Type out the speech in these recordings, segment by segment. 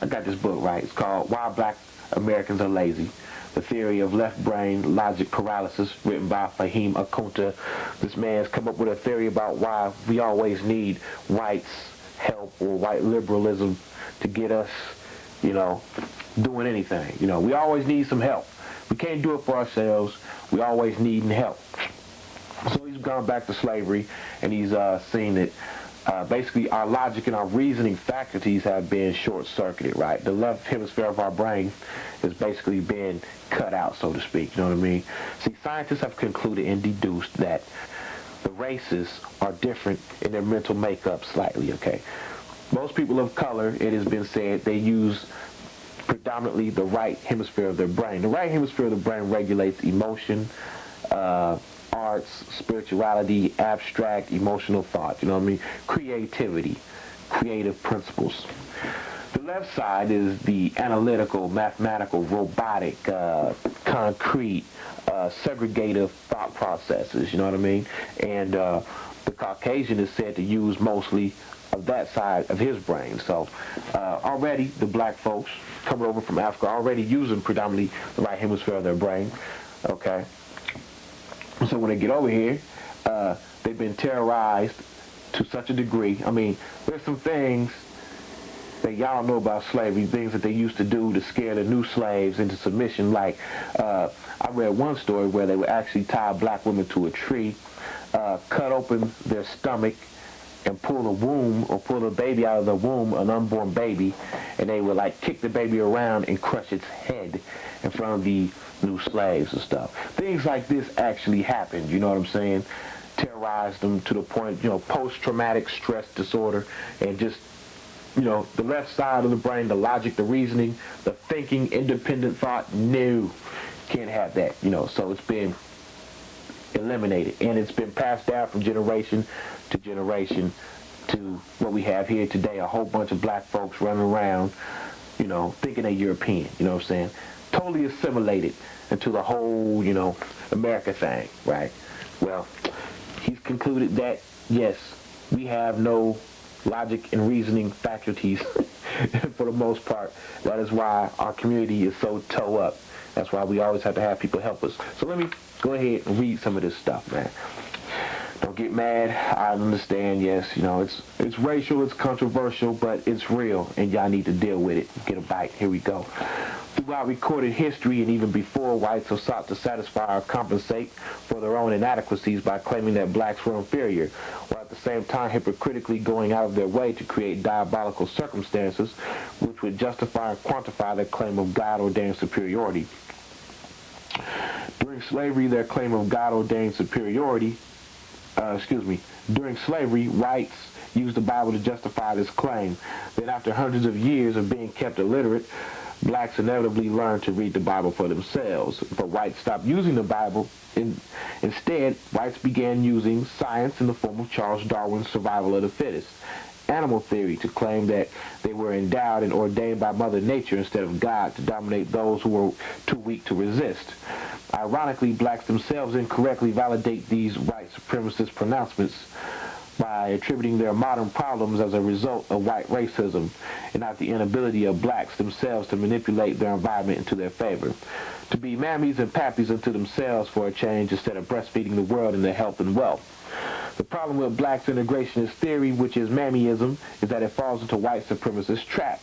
I got this book, right? It's called Why Black Americans Are Lazy. The Theory of Left Brain Logic Paralysis, written by Fahim Akunta. This man's come up with a theory about why we always need whites' help or white liberalism to get us, doing anything. We always need some help. We can't do it for ourselves. We always need help. So he's gone back to slavery, and he's seen that basically our logic and our reasoning faculties have been short-circuited, right? The left hemisphere of our brain is basically being cut out, so to speak, you know what I mean? See, scientists have concluded and deduced that the races are different in their mental makeup slightly, okay? Most people of color, it has been said, they use predominantly the right hemisphere of their brain. The right hemisphere of the brain regulates emotion, arts, spirituality, abstract, emotional thought, creativity, creative principles. The left side is the analytical, mathematical, robotic, concrete, segregative thought processes, And the Caucasian is said to use mostly of that side of his brain. So already the black folks coming over from Africa are already using predominantly the right hemisphere of their brain, okay? So when they get over here, they've been terrorized to such a degree. I mean, there's some things that y'all know about slavery, things that they used to do to scare the new slaves into submission. Like, I read one story where they would actually tie black women to a tree, cut open their stomach, and pull the womb or pull the baby out of the womb, an unborn baby, and they would like kick the baby around and crush its head in front of the new slaves and stuff. Things like this actually happened, you know what I'm saying? Terrorized them to the point, post-traumatic stress disorder, and just, the left side of the brain, the logic, the reasoning, the thinking, independent thought, no, can't have that, so it's been eliminated, and it's been passed down from generation to generation to what we have here today, a whole bunch of black folks running around, thinking they're European, you know what I'm saying? Totally assimilated into the whole, America thing, right? Well, he's concluded that, yes, we have no logic and reasoning faculties for the most part. That is why our community is so toe up. That's why we always have to have people help us. So let me go ahead and read some of this stuff, man. Don't get mad. I understand, yes, it's racial, it's controversial, but it's real, and y'all need to deal with it. Get a bite. Here we go. Throughout recorded history and even before, whites have sought to satisfy or compensate for their own inadequacies by claiming that blacks were inferior, while at the same time hypocritically going out of their way to create diabolical circumstances which would justify and quantify their claim of God-ordained superiority. During slavery, their claim of God-ordained superiority, during slavery, whites used the Bible to justify this claim. Then after hundreds of years of being kept illiterate, blacks inevitably learned to read the Bible for themselves. But whites stopped using the Bible. Instead, whites began using science in the form of Charles Darwin's survival of the fittest, animal theory, to claim that they were endowed and ordained by Mother Nature instead of God to dominate those who were too weak to resist. Ironically, blacks themselves incorrectly validate these white supremacist pronouncements by attributing their modern problems as a result of white racism and not the inability of blacks themselves to manipulate their environment into their favor, to be mammies and pappies unto themselves for a change instead of breastfeeding the world in their health and wealth. The problem with blacks' integrationist theory, which is mammyism, is that it falls into white supremacist trap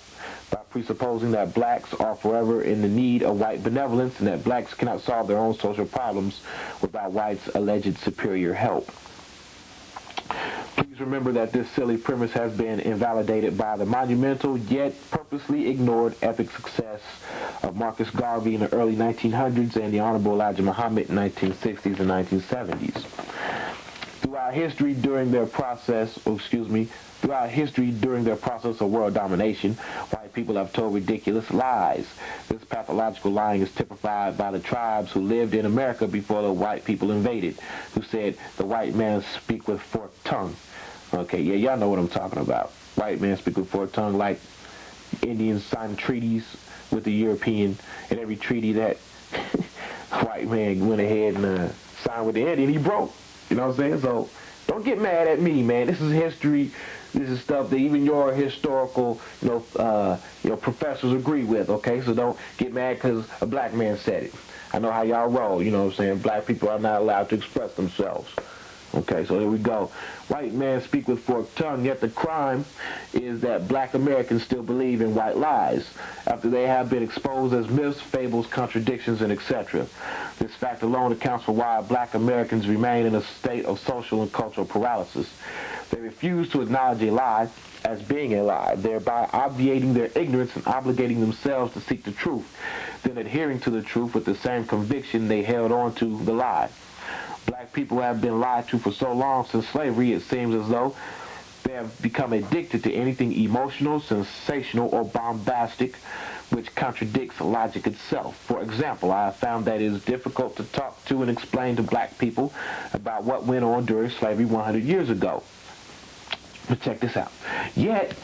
by presupposing that blacks are forever in the need of white benevolence and that blacks cannot solve their own social problems without whites' alleged superior help. Please remember that this silly premise has been invalidated by the monumental yet purposely ignored epic success of Marcus Garvey in the early 1900s and the Honorable Elijah Muhammad in the 1960s and 1970s. Throughout history during their process of world domination, white people have told ridiculous lies. This pathological lying is typified by the tribes who lived in America before the white people invaded, who said the white man speak with forked tongue. Okay, yeah, y'all know what I'm talking about. White man speak with forked tongue, like Indians signed treaties with the European, and every treaty that white man went ahead and signed with the Indian, he broke. You know what I'm saying? So don't get mad at me, man. This is history. This is stuff that even your historical, professors agree with, okay? So don't get mad because a black man said it. I know how y'all roll, you know what I'm saying? Black people are not allowed to express themselves. Okay, so here we go. White men speak with forked tongue, yet the crime is that black Americans still believe in white lies after they have been exposed as myths, fables, contradictions, and etc. This fact alone accounts for why black Americans remain in a state of social and cultural paralysis. They refuse to acknowledge a lie as being a lie, thereby obviating their ignorance and obligating themselves to seek the truth, then adhering to the truth with the same conviction they held on to the lie. Black people have been lied to for so long since slavery, it seems as though they have become addicted to anything emotional, sensational, or bombastic, which contradicts logic itself. For example, I have found that it is difficult to talk to and explain to black people about what went on during slavery 100 years ago. But check this out. Yet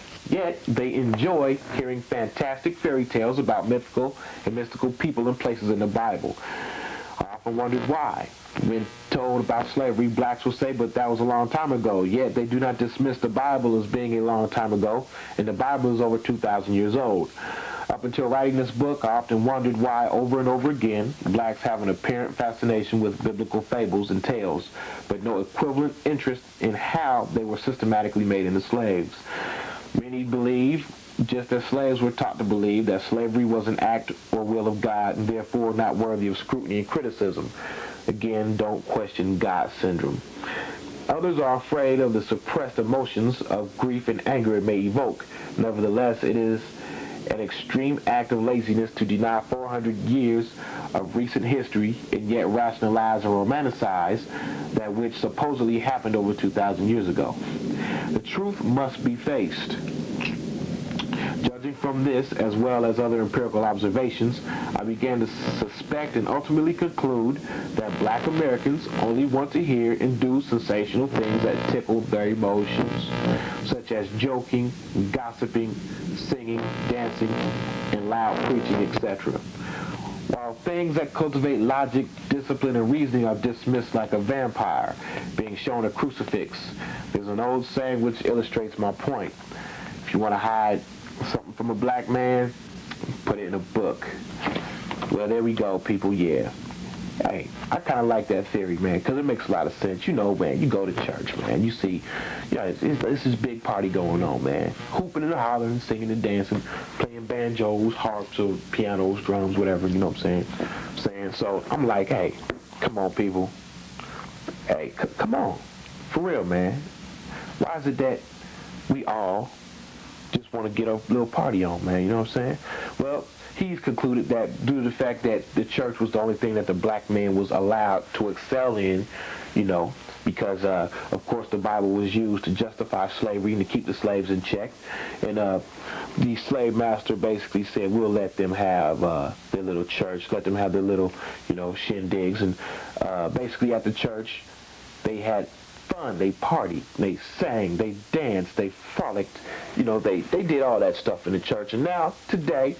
they enjoy hearing fantastic fairy tales about mythical and mystical people and places in the Bible. I often wondered why. When told about slavery, blacks will say, but that was a long time ago. Yet they do not dismiss the Bible as being a long time ago, and the Bible is over 2,000 years old. Up until writing this book, I often wondered why, over and over again, blacks have an apparent fascination with biblical fables and tales, but no equivalent interest in how they were systematically made into slaves. Many believe, just as slaves were taught to believe, that slavery was an act or will of God and therefore not worthy of scrutiny and criticism. Again, don't question God syndrome. Others are afraid of the suppressed emotions of grief and anger it may evoke. Nevertheless, it is an extreme act of laziness to deny 400 years of recent history and yet rationalize or romanticize that which supposedly happened over 2,000 years ago. The truth must be faced. Judging from this, as well as other empirical observations, I began to suspect and ultimately conclude that black Americans only want to hear and do sensational things that tickle their emotions, such as joking, gossiping, singing, dancing, and loud preaching, etc. While things that cultivate logic, discipline, and reasoning are dismissed like a vampire being shown a crucifix. There's an old saying which illustrates my point. If you want to hide something from a black man, put it in a book. Well, there we go, people. Yeah. Hey, I kind of like that theory, man, because it makes a lot of sense. You know, man, you go to church, man. You see, it's this big party going on, man. Hooping and hollering, singing and dancing, playing banjos, harps, or pianos, drums, whatever, you know what I'm saying? So I'm like, hey, come on, people. Hey, come on. For real, man. Why is it that we all just want to get a little party on, man, you know what I'm saying? Well, he's concluded that due to the fact that the church was the only thing that the black man was allowed to excel in, because, of course, the Bible was used to justify slavery and to keep the slaves in check. And the slave master basically said, we'll let them have their little church, let them have their little, shindigs. And basically at the church, they had fun, they partied, they sang, they danced, they frolicked, they did all that stuff in the church. And now, today,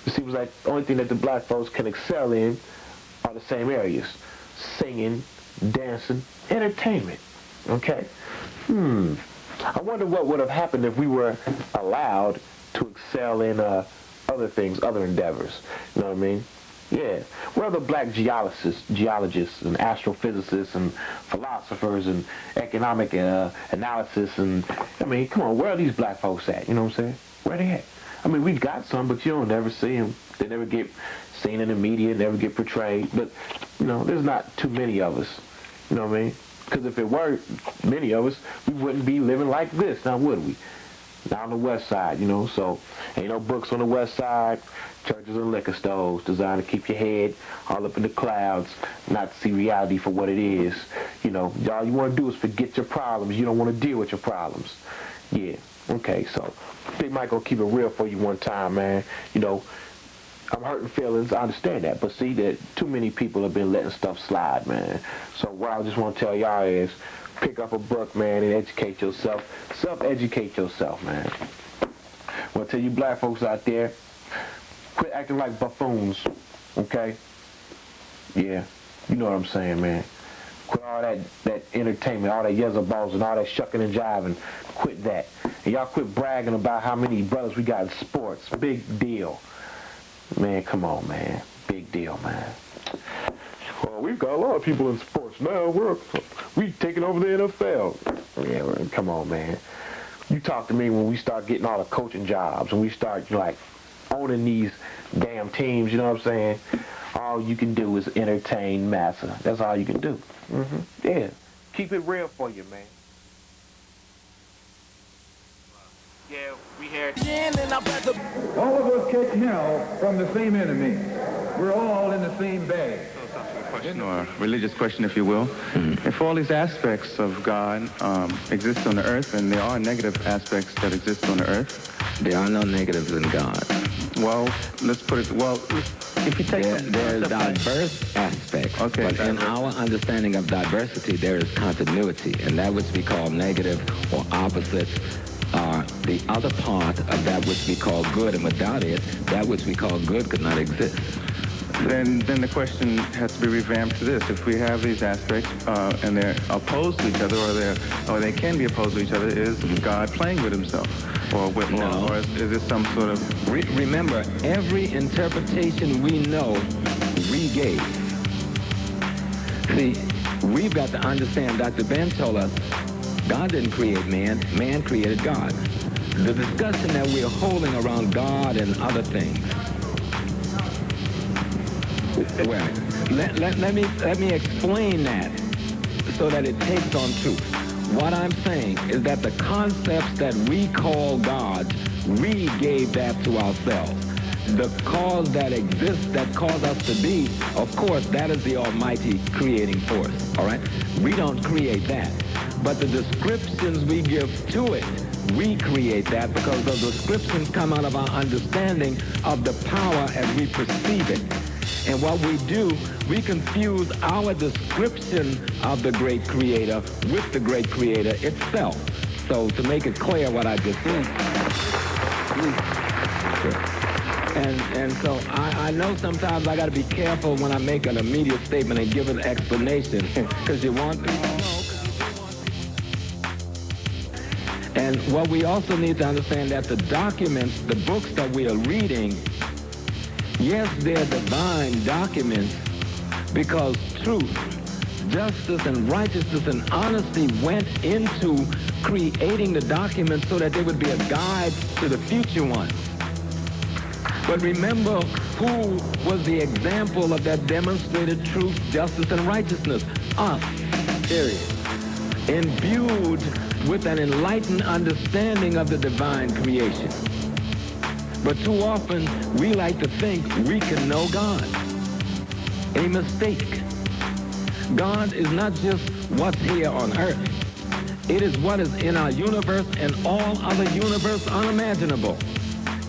it seems like the only thing that the black folks can excel in are the same areas. Singing, dancing, entertainment. Okay? I wonder what would have happened if we were allowed to excel in other things, other endeavors. You know what I mean? Yeah. Where are the black geologists and astrophysicists and philosophers and economic analysis and, come on, where are these black folks at? You know what I'm saying? Where they at? We've got some, but you don't never see them. They never get seen in the media, never get portrayed. But, there's not too many of us. You know what I mean? Because if it were many of us, we wouldn't be living like this, now would we? Not on the west side, so ain't no books on the west side, churches and liquor stores designed to keep your head all up in the clouds, not to see reality for what it is. All you want to do is forget your problems. You don't want to deal with your problems. Yeah, okay, so Big Mike gonna keep it real for you one time, man. I'm hurting feelings, I understand that, but see that too many people have been letting stuff slide, man. So what I just want to tell y'all is pick up a book, man, and educate yourself. Self-educate yourself, man. I want to tell you black folks out there, quit acting like buffoons, okay? Yeah, you know what I'm saying, man. Quit all that entertainment, all that yezzer balls and all that shucking and jiving. Quit that. And y'all quit bragging about how many brothers we got in sports. Big deal. Man, come on, man. Big deal, man. Well, we've got a lot of people in sports now. We taking over the NFL. Yeah, well, come on, man. You talk to me when we start getting all the coaching jobs, when we start, like, owning these damn teams, you know what I'm saying? All you can do is entertain massa. That's all you can do. Yeah. Keep it real for you, man. Yeah, we had... All of us catch hell from the same enemy. We're all in the same bag. Question, or religious question, if you will. If all these aspects of God exist on the earth, and there are negative aspects that exist on the earth, there are no negatives in God. Well, let's put it, well, if you take... There's diverse aspects, okay, but in our understanding of diversity, there is continuity, and that which we call negative or opposites are the other part of that which we call good, and without it, that which we call good could not exist. Then the question has to be revamped to this. If we have these aspects and they're opposed to each other, or they can be opposed to each other, is God playing with himself? Or is this some sort of... Remember, every interpretation we know, we gave. See, we've got to understand, Dr. Ben told us, God didn't create man, man created God. The discussion that we're holding around God and other things, well, let me explain that so that it takes on truth. What I'm saying is that the concepts that we call gods, we gave that to ourselves. The cause that exists, that caused us to be, of course, that is the almighty creating force, all right? We don't create that. But the descriptions we give to it, we create that because those descriptions come out of our understanding of the power as we perceive it. And what we do, we confuse our description of the great creator with the great creator itself. So to make it clear what I just said. And so I know sometimes I got to be careful when I make an immediate statement and give an explanation because you want people to know. And what we also need to understand that the documents, the books that we are reading, yes, they're divine documents because truth, justice, and righteousness and honesty went into creating the documents so that they would be a guide to the future ones. But remember who was the example of that demonstrated truth, justice, and righteousness? Us, period. Imbued with an enlightened understanding of the divine creation. But too often, we like to think we can know God. A mistake. God is not just what's here on earth. It is what is in our universe and all other universe unimaginable.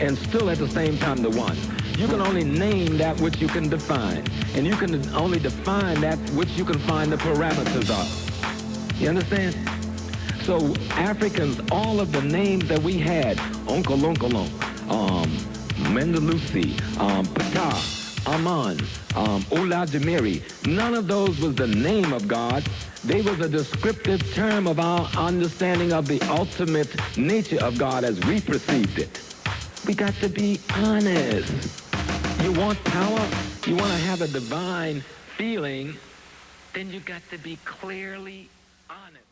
And still at the same time the one. You can only name that which you can define. And you can only define that which you can find the parameters of. You understand? So Africans, all of the names that we had, Onkolonkolon, Mendelusi, Ptah, Aman, Olajimiri, none of those was the name of God. They was a descriptive term of our understanding of the ultimate nature of God as we perceived it. We got to be honest. You want power? You want to have a divine feeling? Then you got to be clearly honest.